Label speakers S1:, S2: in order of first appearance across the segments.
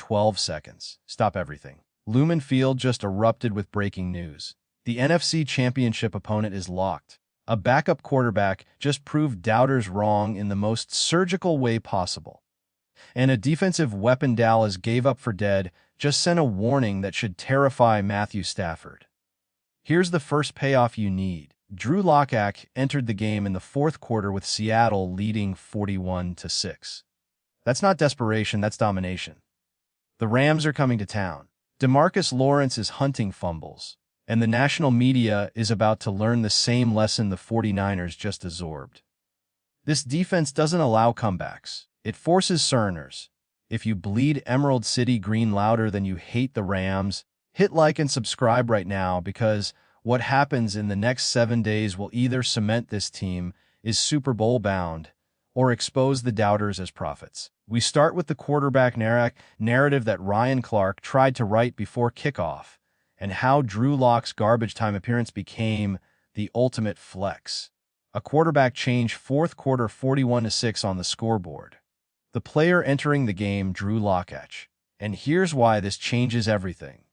S1: 12 seconds. Stop everything. Lumen Field just erupted with breaking news. The NFC Championship opponent is locked. A backup quarterback just proved doubters wrong in the most surgical way possible. And a defensive weapon Dallas gave up for dead just sent a warning that should terrify Matthew Stafford. Here's the first payoff you need. Drew Lock entered the game in the fourth quarter with Seattle leading 41-6. That's not desperation, that's domination. The Rams are coming to town. Demarcus Lawrence is hunting fumbles, and the national media is about to learn the same lesson the 49ers just absorbed. This defense doesn't allow comebacks. It forces surrenders. If you bleed Emerald City green louder than you hate the Rams, hit like and subscribe right now, because what happens in the next 7 days will either cement this team is Super Bowl bound or expose the doubters as prophets. We start with the quarterback narrative that Ryan Clark tried to write before kickoff, and how Drew Lock's garbage time appearance became the ultimate flex. A quarterback change fourth quarter 41-6 on the scoreboard. The player entering the game, Drew Lock. And here's why this changes everything.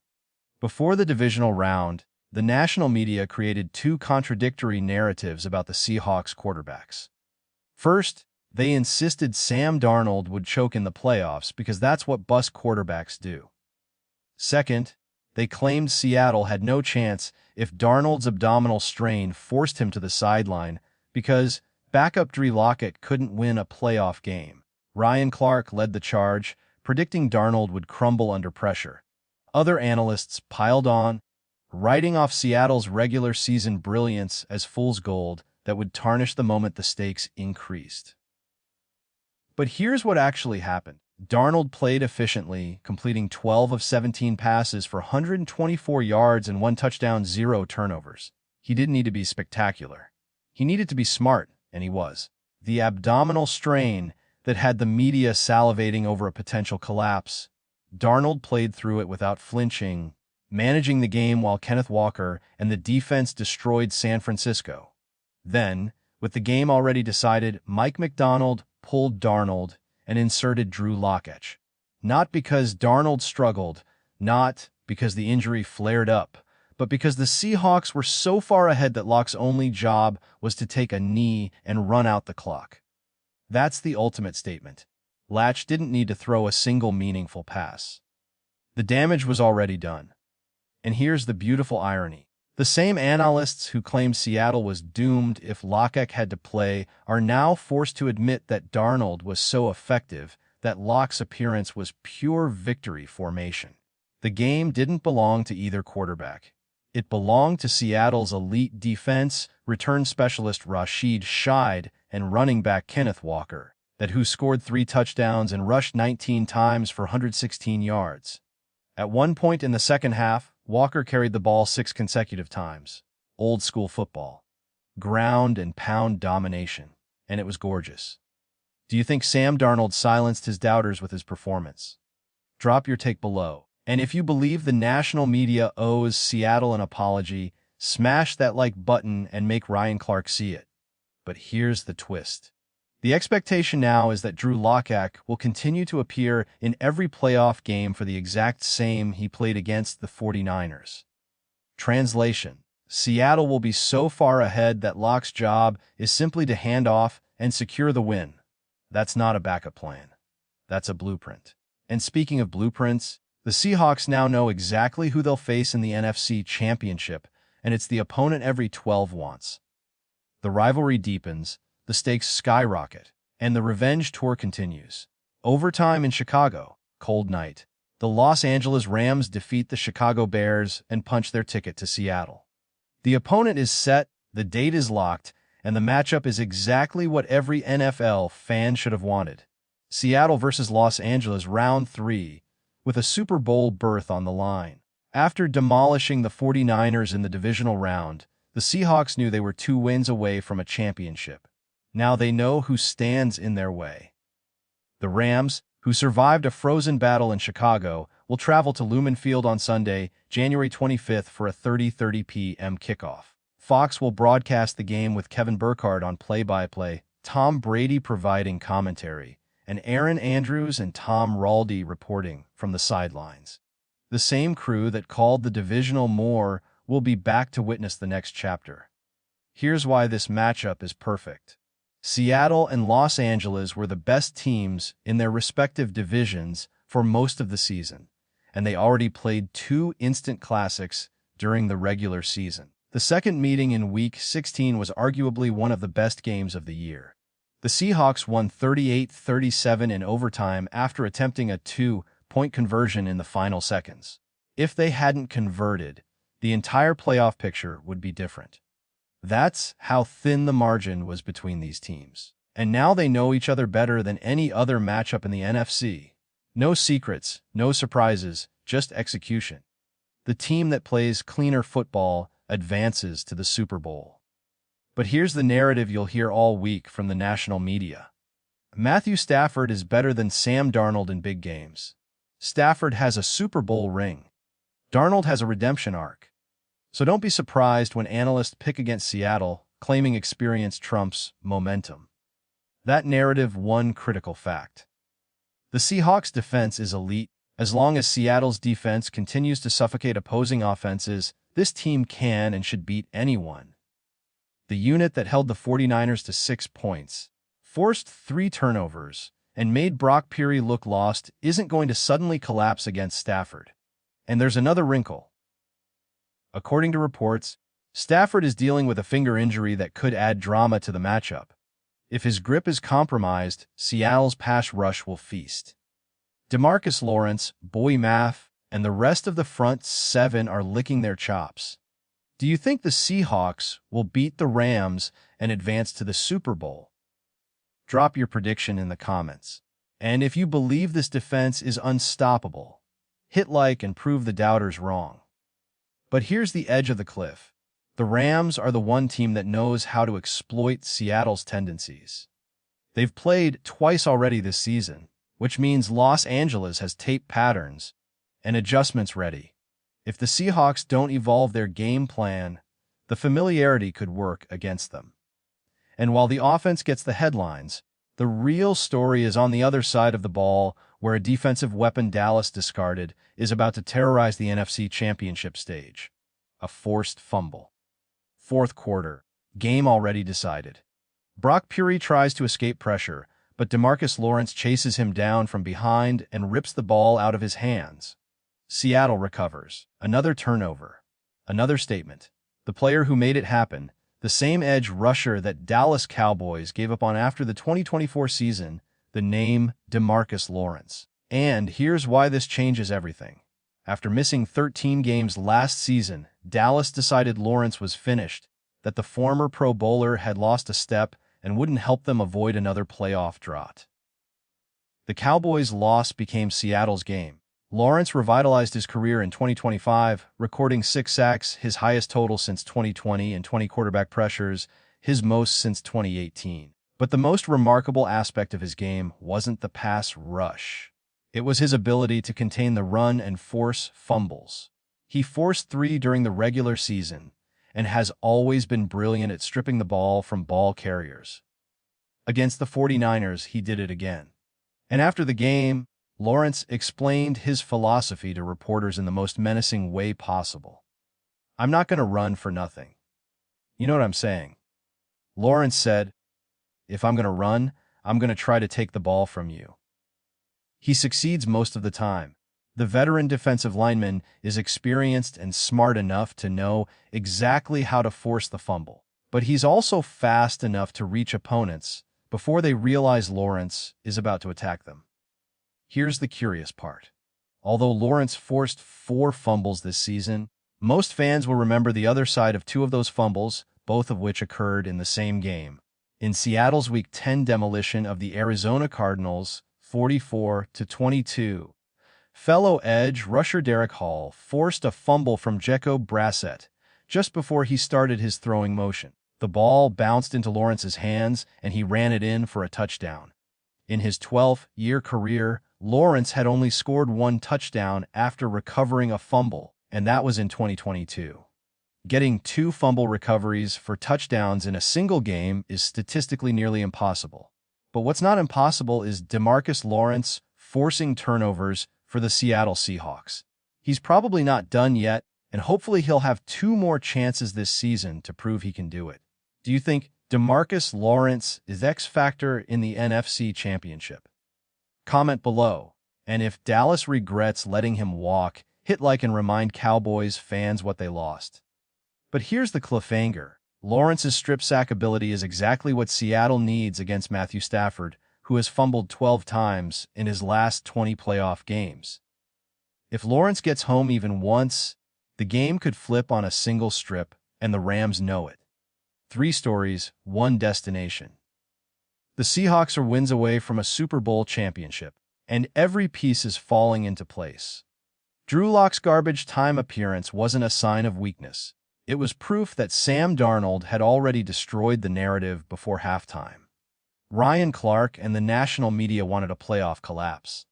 S1: Before the divisional round, the national media created two contradictory narratives about the Seahawks quarterbacks. First, they insisted Sam Darnold would choke in the playoffs because that's what bust quarterbacks do. Second, they claimed Seattle had no chance if Darnold's abdominal strain forced him to the sideline because backup Drew Lock couldn't win a playoff game. Ryan Clark led the charge, predicting Darnold would crumble under pressure. Other analysts piled on, writing off Seattle's regular season brilliance as fool's gold that would tarnish the moment the stakes increased. But here's what actually happened. Darnold played efficiently, completing 12 of 17 passes for 124 yards and 1 touchdown, 0 turnovers. He didn't need to be spectacular. He needed to be smart, and he was. The abdominal strain that had the media salivating over a potential collapse, Darnold played through it without flinching, managing the game while Kenneth Walker and the defense destroyed San Francisco. Then, with the game already decided, Mike McDonald pulled Darnold and inserted Drew Lock. Not because Darnold struggled, not because the injury flared up, but because the Seahawks were so far ahead that Lock's only job was to take a knee and run out the clock. That's the ultimate statement. Latch didn't need to throw a single meaningful pass. The damage was already done. And here's the beautiful irony. The same analysts who claimed Seattle was doomed if Lock had to play are now forced to admit that Darnold was so effective that Lock's appearance was pure victory formation. The game didn't belong to either quarterback. It belonged to Seattle's elite defense, return specialist Rashid Shaheed, and running back Kenneth Walker, who scored 3 touchdowns and rushed 19 times for 116 yards. At one point in the second half, Walker carried the ball 6 consecutive times. Old school football. Ground and pound domination. And it was gorgeous. Do you think Sam Darnold silenced his doubters with his performance? Drop your take below. And if you believe the national media owes Seattle an apology, smash that like button and make Ryan Clark see it. But here's the twist. The expectation now is that Drew Lock will continue to appear in every playoff game for the exact same he played against the 49ers. Translation: Seattle will be so far ahead that Lock's job is simply to hand off and secure the win. That's not a backup plan. That's a blueprint. And speaking of blueprints, the Seahawks now know exactly who they'll face in the NFC Championship, and it's the opponent every 12 wants. The rivalry deepens, the stakes skyrocket, and the revenge tour continues. Overtime in Chicago, cold night. The Los Angeles Rams defeat the Chicago Bears and punch their ticket to Seattle. The opponent is set, the date is locked, and the matchup is exactly what every NFL fan should have wanted. Seattle versus Los Angeles, Round 3, with a Super Bowl berth on the line. After demolishing the 49ers in the divisional round, the Seahawks knew they were 2 wins away from a championship. Now they know who stands in their way. The Rams, who survived a frozen battle in Chicago, will travel to Lumen Field on Sunday, January 25th for a 30:30 p.m. kickoff. Fox will broadcast the game with Kevin Burkhardt on play-by-play, Tom Brady providing commentary, and Aaron Andrews and Tom Raldy reporting from the sidelines. The same crew that called the divisional more will be back to witness the next chapter. Here's why this matchup is perfect. Seattle and Los Angeles were the best teams in their respective divisions for most of the season, and they already played 2 instant classics during the regular season. The second meeting in Week 16 was arguably one of the best games of the year. The Seahawks won 38-37 in overtime after attempting a 2-point conversion in the final seconds. If they hadn't converted, the entire playoff picture would be different. That's how thin the margin was between these teams. And now they know each other better than any other matchup in the NFC. No secrets, no surprises, just execution. The team that plays cleaner football advances to the Super Bowl. But here's the narrative you'll hear all week from the national media. Matthew Stafford is better than Sam Darnold in big games. Stafford has a Super Bowl ring. Darnold has a redemption arc. So don't be surprised when analysts pick against Seattle, claiming experience trumps momentum. That narrative one critical fact. The Seahawks' defense is elite. As long as Seattle's defense continues to suffocate opposing offenses, this team can and should beat anyone. The unit that held the 49ers to 6 points, forced 3 turnovers, and made Brock Purdy look lost isn't going to suddenly collapse against Stafford. And there's another wrinkle. According to reports, Stafford is dealing with a finger injury that could add drama to the matchup. If his grip is compromised, Seattle's pass rush will feast. Demarcus Lawrence, Boy Maff, and the rest of the front 7 are licking their chops. Do you think the Seahawks will beat the Rams and advance to the Super Bowl? Drop your prediction in the comments. And if you believe this defense is unstoppable, hit like and prove the doubters wrong. But here's the edge of the cliff. The Rams are the one team that knows how to exploit Seattle's tendencies. They've played twice already this season, which means Los Angeles has tape patterns and adjustments ready. If the Seahawks don't evolve their game plan, the familiarity could work against them. And while the offense gets the headlines, the real story is on the other side of the ball, where a defensive weapon Dallas discarded is about to terrorize the NFC Championship stage. A forced fumble. Fourth quarter. Game already decided. Brock Purdy tries to escape pressure, but Demarcus Lawrence chases him down from behind and rips the ball out of his hands. Seattle recovers. Another turnover. Another statement. The player who made it happen, the same edge rusher that Dallas Cowboys gave up on after the 2024 season, the name Demarcus Lawrence. And here's why this changes everything. After missing 13 games last season, Dallas decided Lawrence was finished, that the former Pro Bowler had lost a step and wouldn't help them avoid another playoff drought. The Cowboys' loss became Seattle's game. Lawrence revitalized his career in 2025, recording 6 sacks, his highest total since 2020, and 20 quarterback pressures, his most since 2018. But the most remarkable aspect of his game wasn't the pass rush. It was his ability to contain the run and force fumbles. He forced 3 during the regular season and has always been brilliant at stripping the ball from ball carriers. Against the 49ers, he did it again. And after the game, Lawrence explained his philosophy to reporters in the most menacing way possible. "I'm not going to run for nothing. You know what I'm saying?" Lawrence said, "If I'm going to run, I'm going to try to take the ball from you." He succeeds most of the time. The veteran defensive lineman is experienced and smart enough to know exactly how to force the fumble. But he's also fast enough to reach opponents before they realize Lawrence is about to attack them. Here's the curious part. Although Lawrence forced 4 fumbles this season, most fans will remember the other side of 2 of those fumbles, both of which occurred in the same game. In Seattle's Week 10 demolition of the Arizona Cardinals, 44-22, fellow edge rusher Derek Hall forced a fumble from Jacob Brissett just before he started his throwing motion. The ball bounced into Lawrence's hands, and he ran it in for a touchdown. In his 12th-year career, Lawrence had only scored 1 touchdown after recovering a fumble, and that was in 2022. Getting 2 fumble recoveries for touchdowns in a single game is statistically nearly impossible. But what's not impossible is Demarcus Lawrence forcing turnovers for the Seattle Seahawks. He's probably not done yet, and hopefully he'll have 2 more chances this season to prove he can do it. Do you think Demarcus Lawrence is X factor in the NFC Championship? Comment below. And if Dallas regrets letting him walk, hit like and remind Cowboys fans what they lost. But here's the cliffhanger. Lawrence's strip sack ability is exactly what Seattle needs against Matthew Stafford, who has fumbled 12 times in his last 20 playoff games. If Lawrence gets home even once, the game could flip on a single strip, and the Rams know it. 3 stories, 1 destination. The Seahawks are wins away from a Super Bowl championship, and every piece is falling into place. Drew Lock's garbage time appearance wasn't a sign of weakness. It was proof that Sam Darnold had already destroyed the narrative before halftime. Ryan Clark and the national media wanted a playoff collapse.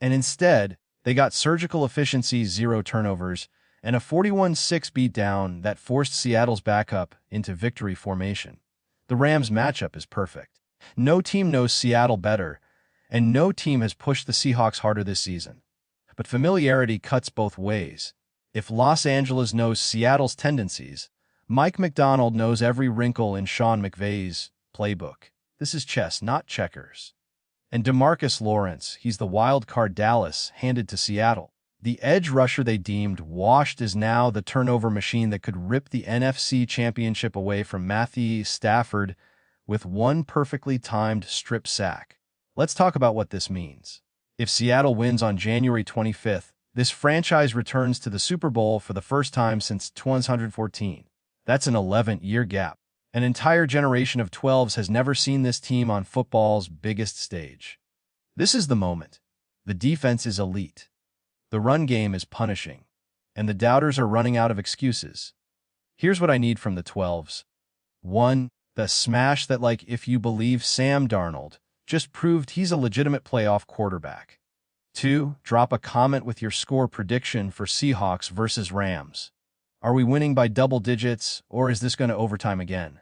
S1: And instead, they got surgical efficiency, 0 turnovers, and a 41-6 beatdown that forced Seattle's backup into victory formation. The Rams' matchup is perfect. No team knows Seattle better, and no team has pushed the Seahawks harder this season. But familiarity cuts both ways. If Los Angeles knows Seattle's tendencies, Mike Macdonald knows every wrinkle in Sean McVay's playbook. This is chess, not checkers. And Demarcus Lawrence, he's the wild card Dallas handed to Seattle. The edge rusher they deemed washed is now the turnover machine that could rip the NFC Championship away from Matthew Stafford with 1 perfectly timed strip sack. Let's talk about what this means. If Seattle wins on January 25th, this franchise returns to the Super Bowl for the first time since 2014. That's an 11-year gap. An entire generation of 12s has never seen this team on football's biggest stage. This is the moment. The defense is elite. The run game is punishing. And the doubters are running out of excuses. Here's what I need from the 12s. 1. The smash that, like, if you believe Sam Darnold just proved he's a legitimate playoff quarterback. 2. Drop a comment with your score prediction for Seahawks versus Rams. Are we winning by double digits, or is this going to overtime again?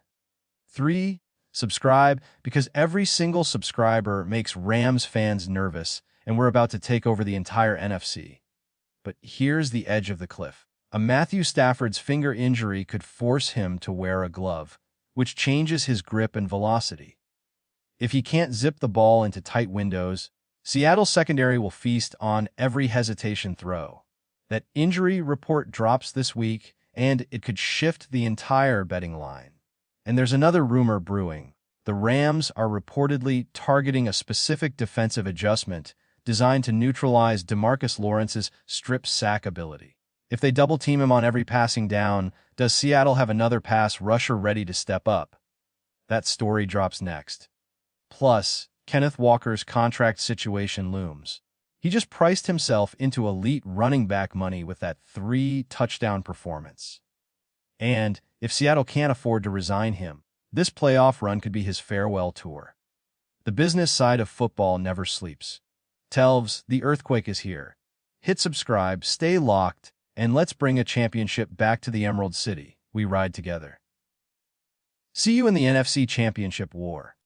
S1: 3. Subscribe, because every single subscriber makes Rams fans nervous, and we're about to take over the entire NFC. But here's the edge of the cliff. A Matthew Stafford's finger injury could force him to wear a glove, which changes his grip and velocity. If he can't zip the ball into tight windows, Seattle's secondary will feast on every hesitation throw. That injury report drops this week, and it could shift the entire betting line. And there's another rumor brewing. The Rams are reportedly targeting a specific defensive adjustment designed to neutralize Demarcus Lawrence's strip sack ability. If they double-team him on every passing down, does Seattle have another pass rusher ready to step up? That story drops next. Plus, Kenneth Walker's contract situation looms. He just priced himself into elite running back money with that 3-touchdown performance. And if Seattle can't afford to resign him, this playoff run could be his farewell tour. The business side of football never sleeps. Telvs, the earthquake is here. Hit subscribe, stay locked, and let's bring a championship back to the Emerald City. We ride together. See you in the NFC Championship war.